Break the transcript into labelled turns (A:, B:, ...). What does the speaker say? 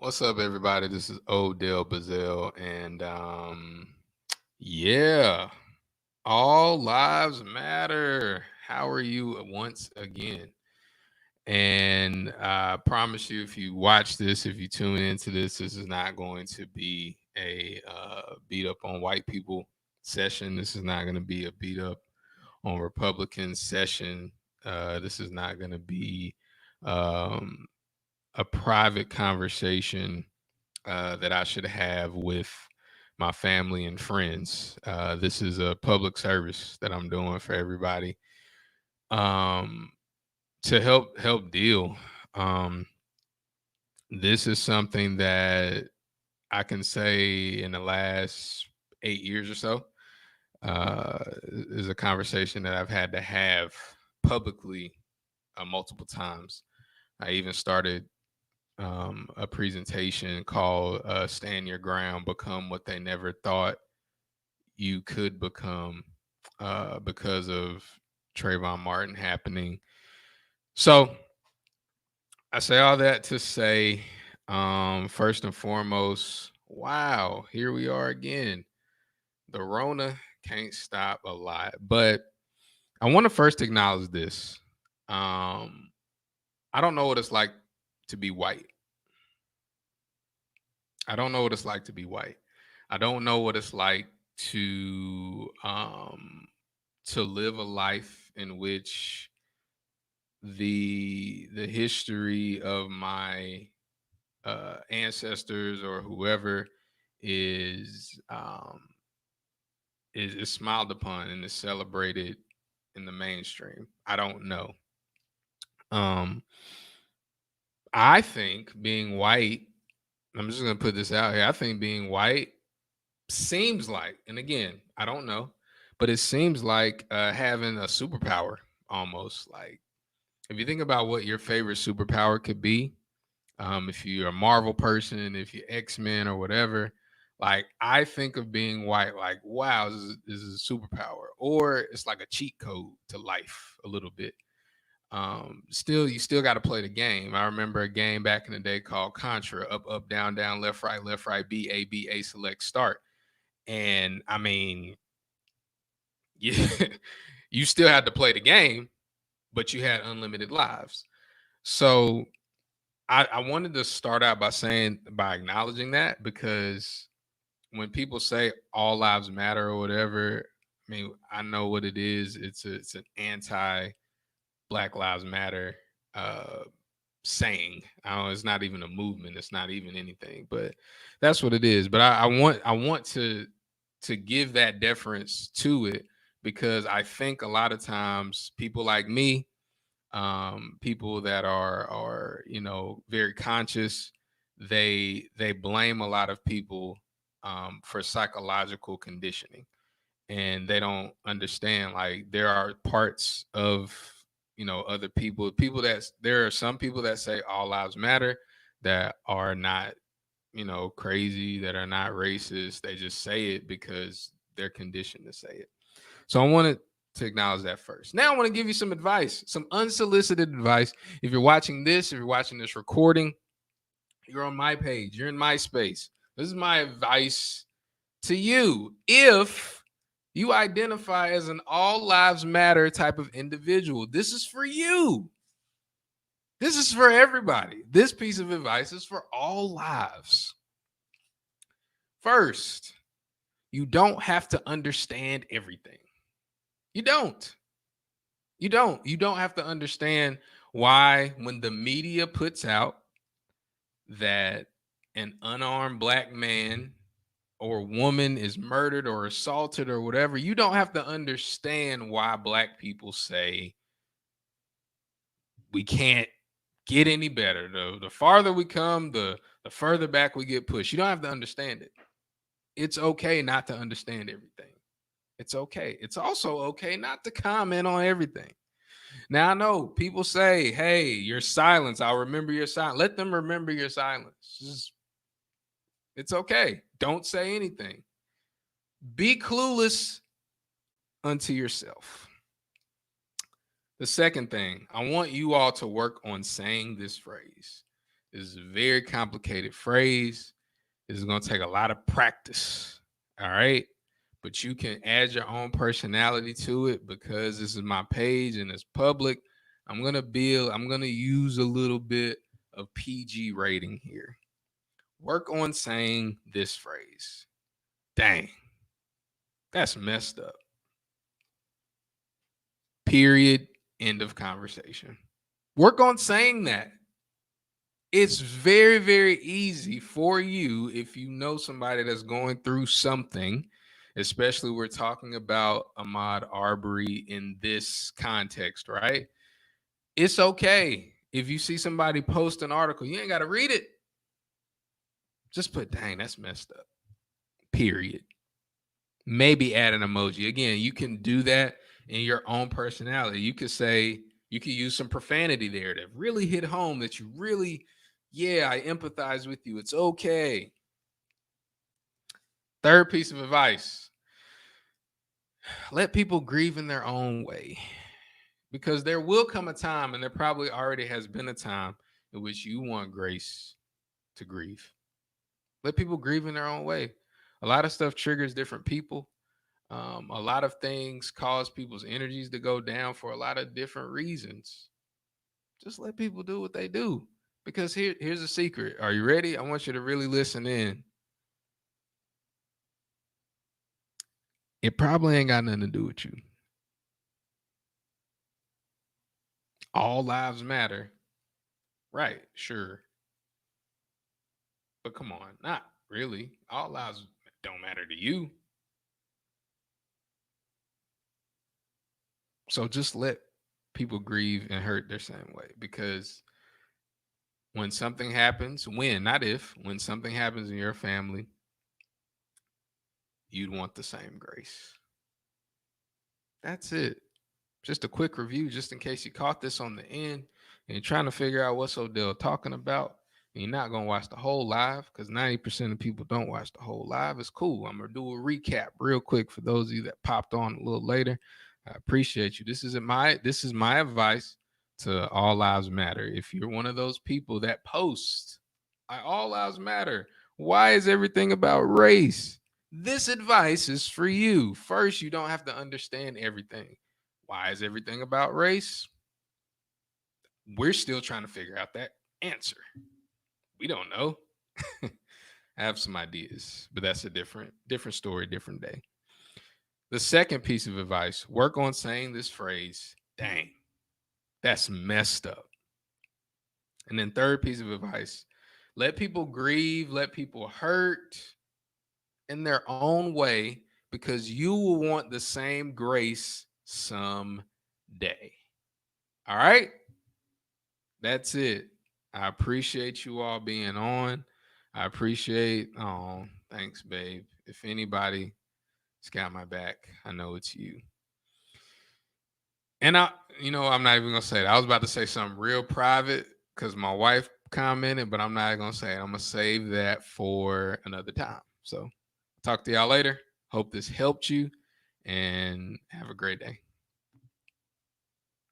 A: What's up, everybody? This is Odell Bazell, and yeah, all lives matter. How are you once again? And I promise you, if you watch this, if you tune into this, this is not going to be a beat up on white people session. This is not going to be a beat up on Republican session. This is not going to be um, a private conversation that I should have with my family and friends. This is a public service that I'm doing for everybody um, to help deal. Um, this is something that I can say in the last 8 years or so is a conversation that I've had to have publicly multiple times. I even started a presentation called "Stand Your Ground: Become What They Never Thought You Could Become" because of Trayvon Martin happening. So I say all that to say, first and foremost, wow, here we are again. The Rona can't stop a lot, but I want to first acknowledge this. Um, I don't know what it's like to be white. I don't know what it's like to be white. I don't know what it's like to live a life in which the history of my ancestors or whoever is is smiled upon and is celebrated in the mainstream. I don't know. Um, I think being white. I'm just gonna put this out here. I think being white seems like, and again, I don't know, but it seems like having a superpower almost. Like if you think about what your favorite superpower could be, if you're a Marvel person, if you're X-Men or whatever, like I think of being white like, wow, this is a superpower, or it's like a cheat code to life a little bit. Still, you still got to play the game. I remember a game back in the day called Contra: up, up, down, down, left, right, B, A, select, start. And I mean, yeah, you still had to play the game, but you had unlimited lives. So I wanted to start out by acknowledging that, because when people say all lives matter or whatever, I mean, I know what it is. It's an anti Black Lives Matter uh saying. I don't, it's not even a movement. It's not even anything, but that's what it is. But I want to give that deference to it, because I think a lot of times people like me, people that are very conscious, they blame a lot of people for psychological conditioning, and they don't understand like there are parts of other people that there are some people that say all lives matter that are not crazy, that are not racist. They just say it because they're conditioned to say it. So I wanted to acknowledge that first. Now I want to give you some advice, some unsolicited advice. If you're watching this, if you're watching this recording, you're on my page, you're in my space. This is my advice to you. If you identify as an all lives matter type of individual, this is for you. This is for everybody. This piece of advice is for all lives. First, you don't have to understand everything. You don't. You don't have to understand why, when the media puts out that an unarmed black man or woman is murdered or assaulted or whatever, you don't have to understand why black people say we can't get any better. The farther we come, the further back we get pushed. You don't have to understand it. It's okay not to understand everything. It's okay. It's also okay not to comment on everything. Now I know people say, "Hey, your silence. I'll remember your silence." Let them remember your silence. It's okay. Don't say anything. Be clueless unto yourself. The second thing, I want you all to work on saying this phrase. This is a very complicated phrase. This is going to take a lot of practice. All right. But you can add your own personality to it because this is my page and it's public. I'm going to use a little bit of PG rating here. Work on saying this phrase. Dang. That's messed up. Period. End of conversation. Work on saying that. It's very, very easy for you if you know somebody that's going through something, especially we're talking about Ahmaud Arbery in this context, right? It's okay if you see somebody post an article, you ain't got to read it. Just put, dang, that's messed up. Period. Maybe add an emoji. Again, you can do that in your own personality. You could say, you could use some profanity there to really hit home that you really, yeah, I empathize with you. It's okay. Third piece of advice, let people grieve in their own way. Because there will come a time, and there probably already has been a time, in which you want grace to grieve. Let people grieve in their own way. A lot of stuff triggers different people. A lot of things cause people's energies to go down for a lot of different reasons. Just let people do what they do. Because here's a secret. Are you ready? I want you to really listen in. It probably ain't got nothing to do with you. All lives matter. Right, sure. But come on, not really. All lives don't matter to you. So just let people grieve and hurt their same way, because when something happens, not if, when something happens in your family, you'd want the same grace. That's it. Just a quick review, just in case you caught this on the end and you're trying to figure out what's Odell talking about. And you're not going to watch the whole live, because 90% of people don't watch the whole live. It's cool. I'm going to do a recap real quick for those of you that popped on a little later. I appreciate you. This is my advice to All Lives Matter. If you're one of those people that post, All Lives Matter, why is everything about race? This advice is for you. First, you don't have to understand everything. Why is everything about race? We're still trying to figure out that answer. We don't know. I have some ideas, but that's a different story, different day. The second piece of advice, work on saying this phrase, dang, that's messed up. And then third piece of advice, let people grieve, let people hurt in their own way, because you will want the same grace someday. All right? That's it. I appreciate you all being on. I appreciate, thanks, babe. If anybody's got my back, I know it's you. And I'm not even gonna say that. I was about to say something real private because my wife commented, but I'm not gonna say it. I'm gonna save that for another time. So talk to y'all later. Hope this helped you, and have a great day.